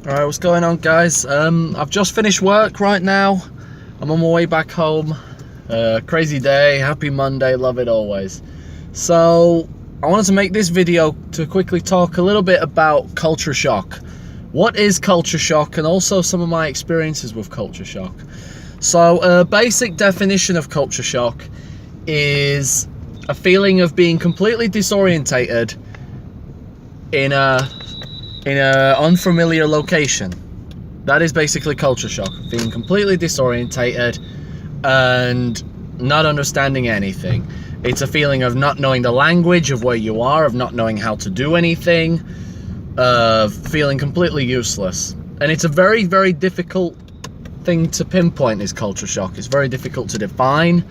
Alright, what's going on, guys? I've just finished work right now. I'm on my way back home. Crazy day, happy Monday, love it always. So, I wanted to make this video to quickly talk a little bit about culture shock. What is culture shock, and also some of my experiences with culture shock. So, a basic definition of culture shock is a feeling of being completely disorientated in a unfamiliar location. That is basically culture shock. Being completely disorientated and not understanding anything. It's a feeling of not knowing the language of where you are, of not knowing how to do anything, of feeling completely useless. And it's a very, very difficult thing to pinpoint, is culture shock. It's very difficult to define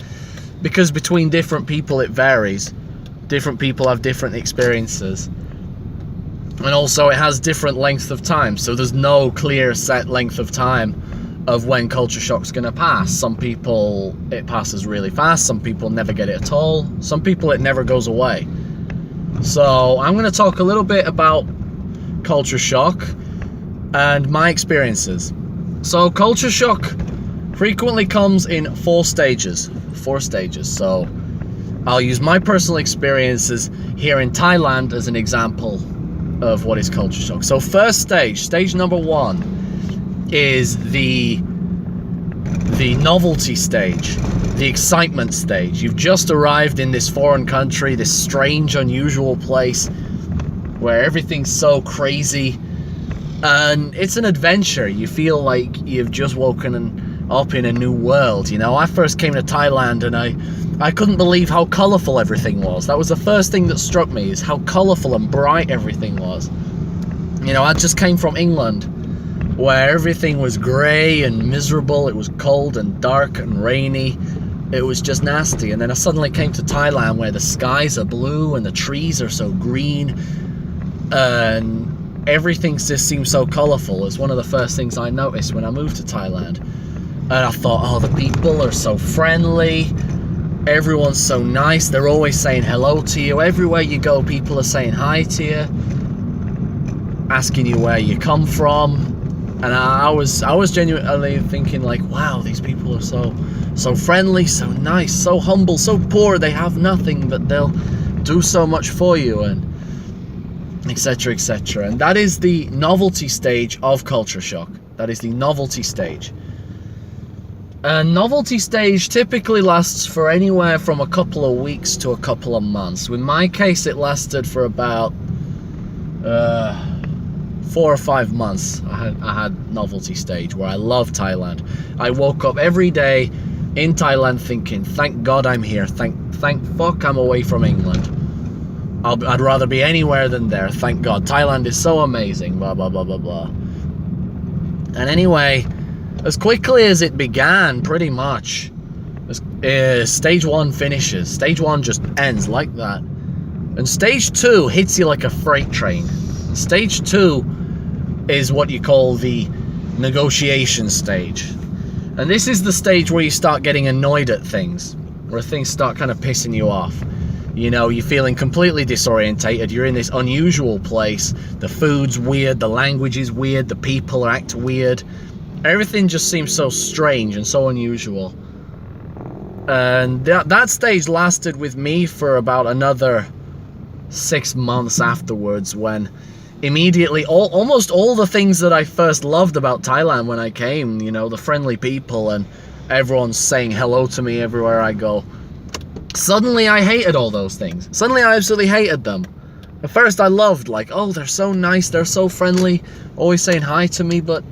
because between different people it varies. Different people have different experiences. And also it has different lengths of time, so there's no clear set length of time of when culture shock's gonna pass. Some people it passes really fast, some people never get it at all, some people it never goes away. So I'm gonna talk a little bit about culture shock and my experiences. So culture shock frequently comes in four stages. So I'll use my personal experiences here in Thailand as an example of what is culture shock. So first stage number one is the novelty stage, the excitement stage. You've just arrived in this foreign country, this strange, unusual place where everything's so crazy, and it's an adventure. You feel like you've just woken up in a new world. You know, I first came to Thailand and I couldn't believe how colourful everything was. That was the first thing that struck me, is how colourful and bright everything was. You know, I just came from England, where everything was grey and miserable. It was cold and dark and rainy. It was just nasty. And then I suddenly came to Thailand, where the skies are blue and the trees are so green, and everything just seems so colourful. It's one of the first things I noticed when I moved to Thailand. And I thought, oh, the people are so friendly. Everyone's so nice. They're always saying hello to you. Everywhere you go, people are saying hi to you, asking you where you come from. And I was genuinely thinking, like, wow, these people are so friendly, so nice, so humble, so poor. They have nothing, but they'll do so much for you, and etc, etc. And that is the novelty stage of culture shock. That is the novelty stage. A novelty stage typically lasts for anywhere from a couple of weeks to a couple of months. In my case, it lasted for about 4 or 5 months. I had novelty stage where I love Thailand. I woke up every day in Thailand thinking, thank God I'm here. Thank fuck I'm away from England. I'd rather be anywhere than there. Thank God. Thailand is so amazing. Blah, blah, blah, blah, blah. And anyway, as quickly as it began, pretty much, stage one finishes. Stage one just ends like that. And stage two hits you like a freight train. Stage two is what you call the negotiation stage. And this is the stage where you start getting annoyed at things, where things start kind of pissing you off. You know, you're feeling completely disorientated. You're in this unusual place. The food's weird, the language is weird, the people act weird. Everything just seems so strange and so unusual. And that stage lasted with me for about another 6 months afterwards, when immediately almost all the things that I first loved about Thailand when I came, you know, the friendly people and everyone's saying hello to me everywhere I go, suddenly I hated all those things. Suddenly I absolutely hated them. At first I loved, like, oh, they're so nice, they're so friendly, always saying hi to me, but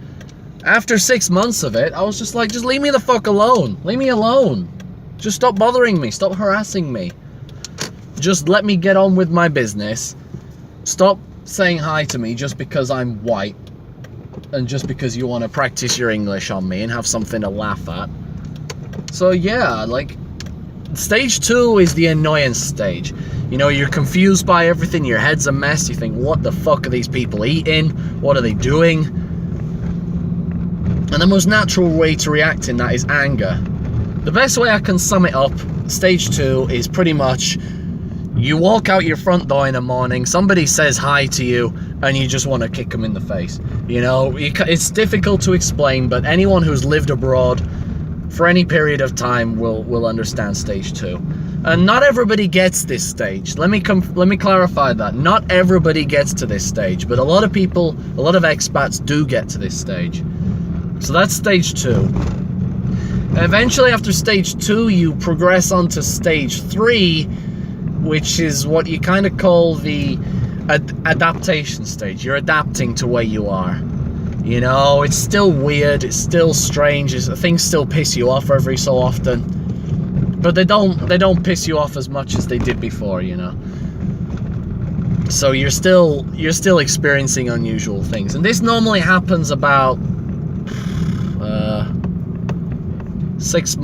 after 6 months of it, I was just like, just leave me the fuck alone. Leave me alone. Just stop bothering me. Stop harassing me. Just let me get on with my business. Stop saying hi to me just because I'm white and just because you want to practice your English on me and have something to laugh at. So yeah, like, stage two is the annoyance stage. You know, you're confused by everything. Your head's a mess. You think, what the fuck are these people eating? What are they doing? And the most natural way to react in that is anger. The best way I can sum it up, stage two is pretty much, you walk out your front door in the morning, somebody says hi to you, and you just want to kick them in the face. You know, it's difficult to explain, but anyone who's lived abroad for any period of time will understand stage 2. And not everybody gets this stage. Let me clarify that. Not everybody gets to this stage, but a lot of people, a lot of expats do get to this stage. So that's stage 2. Eventually, after stage 2, you progress on to stage 3, which is what you kind of call the adaptation stage. You're adapting to where you are. You know, it's still weird, it's still strange, things still piss you off every so often, but they don't piss you off as much as they did before, you know. So you're still experiencing unusual things, and this normally happens about 6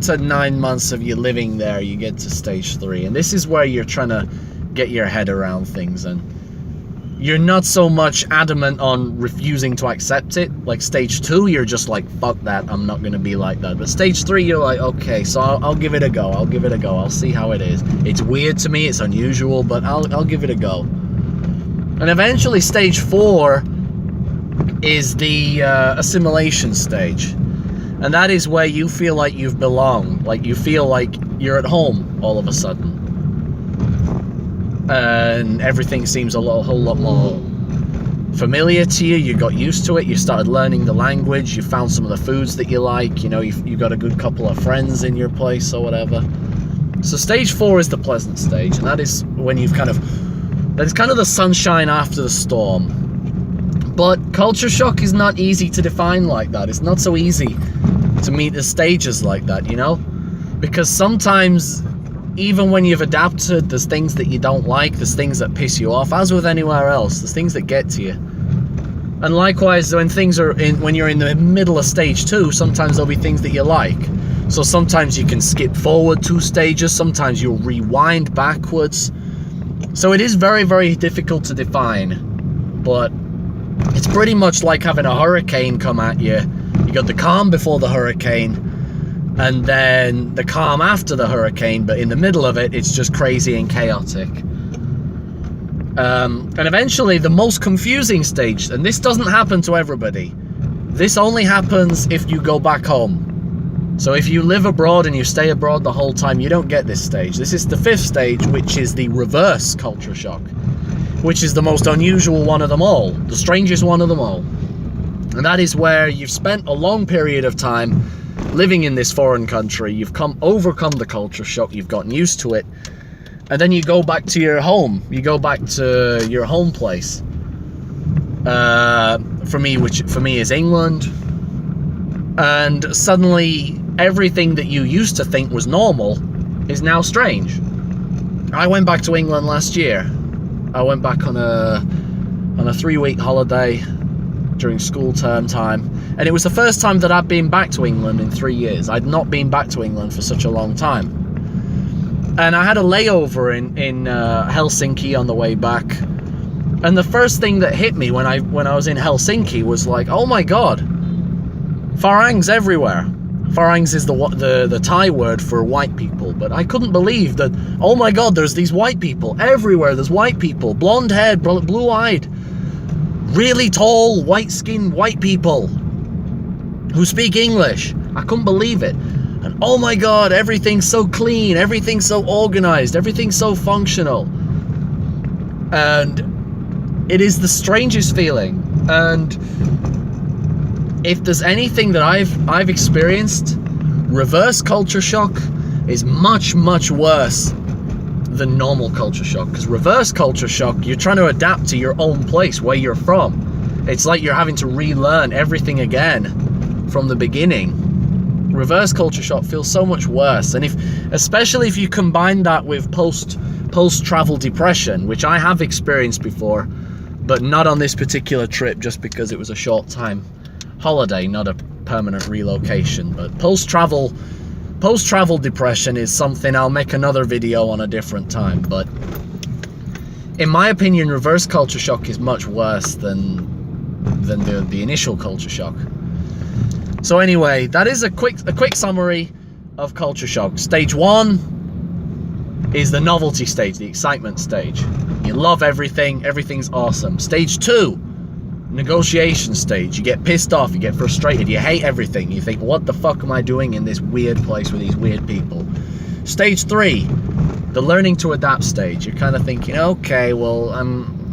to 9 months of you living there. You get to stage 3, and this is where you're trying to get your head around things, and you're not so much adamant on refusing to accept it. Like stage 2, you're just like, fuck that, I'm not going to be like that. But stage 3, you're like, okay, so I'll give it a go. I'll see how it is. It's weird to me, it's unusual, but I'll give it a go. And eventually stage 4 is the assimilation stage. And that is where you feel like you've belonged. Like you feel like you're at home all of a sudden. And everything seems a whole lot more familiar to you. You got used to it, you started learning the language, you found some of the foods that you like, you know, you got a good couple of friends in your place or whatever. So stage 4 is the pleasant stage, and that is when you've that is kind of the sunshine after the storm. But culture shock is not easy to define like that. It's not so easy to meet the stages like that, you know, because sometimes even when you've adapted, there's things that you don't like, there's things that piss you off, as with anywhere else, there's things that get to you. And likewise, when you're in the middle of stage 2, sometimes there'll be things that you like. So sometimes you can skip forward 2 stages, sometimes you'll rewind backwards. So it is very, very difficult to define, but it's pretty much like having a hurricane come at you. You got the calm before the hurricane, and then the calm after the hurricane, but in the middle of it, it's just crazy and chaotic. And eventually, the most confusing stage, and this doesn't happen to everybody, this only happens if you go back home. So if you live abroad and you stay abroad the whole time, you don't get this stage. This is the 5th stage, which is the reverse culture shock, which is the most unusual one of them all, the strangest one of them all. And that is where you've spent a long period of time living in this foreign country, you've overcome the culture shock, you've gotten used to it, and then you go back to your home, you go back to your home place. Which for me is England, and suddenly everything that you used to think was normal is now strange. I went back to England last year. I went back on a 3-week holiday during school term time, and it was the first time that I'd been back to England in 3 years. I'd not been back to England for such a long time, and I had a layover in Helsinki on the way back, and the first thing that hit me when I was in Helsinki was like, oh my god, Farangs everywhere. Farangs is the Thai word for white people, but I couldn't believe that, oh my god, there's these white people everywhere. There's white people, blonde haired, blue-eyed, really tall, white-skinned white people who speak English. I couldn't believe it. And oh my god, everything's so clean, everything's so organized, everything's so functional. And it is the strangest feeling. And if there's anything that I've experienced, reverse culture shock is much, much worse than normal culture shock. Because reverse culture shock, you're trying to adapt to your own place, where you're from. It's like you're having to relearn everything again from the beginning. Reverse culture shock feels so much worse. And especially if you combine that with post-travel depression, which I have experienced before, but not on this particular trip, just because it was a short time holiday, not a permanent relocation. But post-travel depression is something I'll make another video on a different time. But in my opinion, reverse culture shock is much worse than the initial culture shock. So anyway, that is a quick summary of culture shock. Stage 1 is the novelty stage, the excitement stage. You love everything. Everything's awesome. Stage 2, negotiation stage. You get pissed off. You get frustrated. You hate everything. You think, what the fuck am I doing in this weird place with these weird people? Stage 3, the learning to adapt stage. You're kind of thinking, okay, well,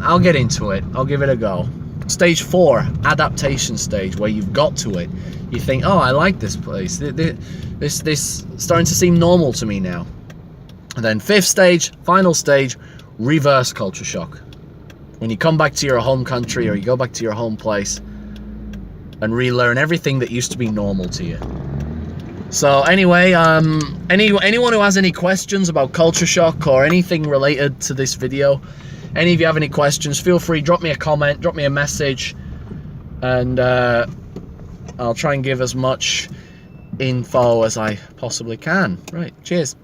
I'll get into it. I'll give it a go. Stage 4, adaptation stage, where you've got to it. You think, oh, I like this place. This starting to seem normal to me now. And then 5th stage, final stage, reverse culture shock. When you come back to your home country or you go back to your home place and relearn everything that used to be normal to you. So anyway, anyone who has any questions about culture shock or anything related to this video, any of you have any questions, feel free, drop me a comment, drop me a message, and I'll try and give as much info as I possibly can. Right, cheers.